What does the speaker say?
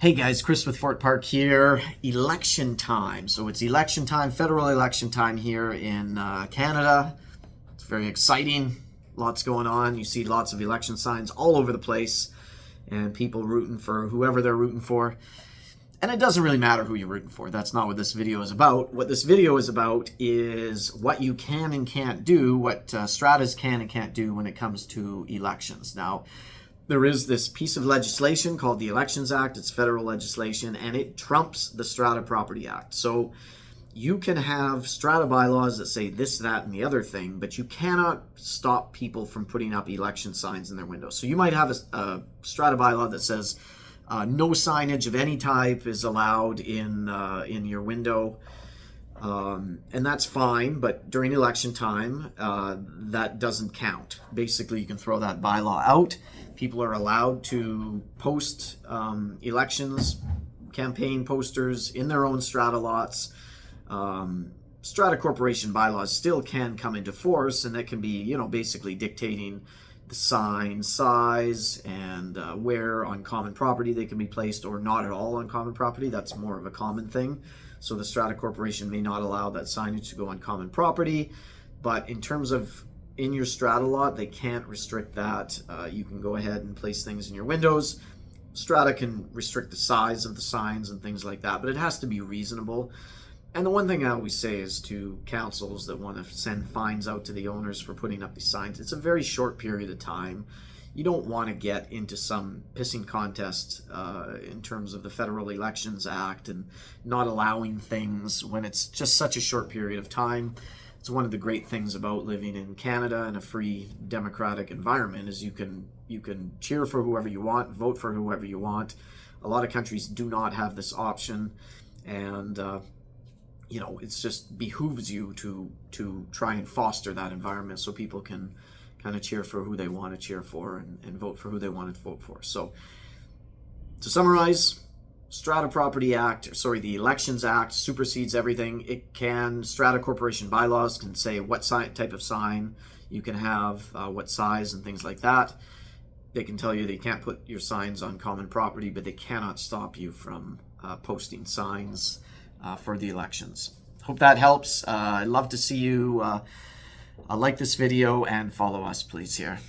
Hey guys, Chris with Fort Park here. Election time. So it's election time, federal election time here in Canada. It's very exciting. Lots going on. You see lots of election signs all over the place and people rooting for whoever they're rooting for. And it doesn't really matter who you're rooting for. That's not what this video is about. What this video is about is what you can and can't do, what Stratas can and can't do when it comes to elections. Now, there is this piece of legislation called the Elections Act. It's federal legislation, and it trumps the Strata Property Act. So you can have strata bylaws that say this, that, and the other thing, but you cannot stop people from putting up election signs in their windows. So you might have a strata bylaw that says no signage of any type is allowed in your window. And that's fine, but during election time, that doesn't count. Basically, you can throw that bylaw out. People are allowed to post elections, campaign posters in their own strata lots. Strata Corporation bylaws still can come into force, and that can be, basically dictating the sign size and where on common property they can be placed or not at all on common property. That's more of a common thing. So the Strata Corporation may not allow that signage to go on common property, but in terms of in your strata lot, they can't restrict that. You can go ahead and place things in your windows. Strata can restrict the size of the signs and things like that, but it has to be reasonable. And the one thing I always say is to councils that want to send fines out to the owners for putting up these signs, it's a very short period of time. You don't want to get into some pissing contest in terms of the Federal Elections Act and not allowing things when it's just such a short period of time. It's one of the great things about living in Canada in a free democratic environment is you can cheer for whoever you want, vote for whoever you want. A lot of countries do not have this option, and it's just behooves you to try and foster that environment so people can kind of cheer for who they want to cheer for and vote for who they want to vote for. So to summarize, the Elections Act supersedes everything. Strata Corporation bylaws can say what type of sign you can have, what size and things like that. They can tell you that you can't put your signs on common property, but they cannot stop you from posting signs for the elections. Hope that helps. I'd love to see you like this video and follow us, please, here.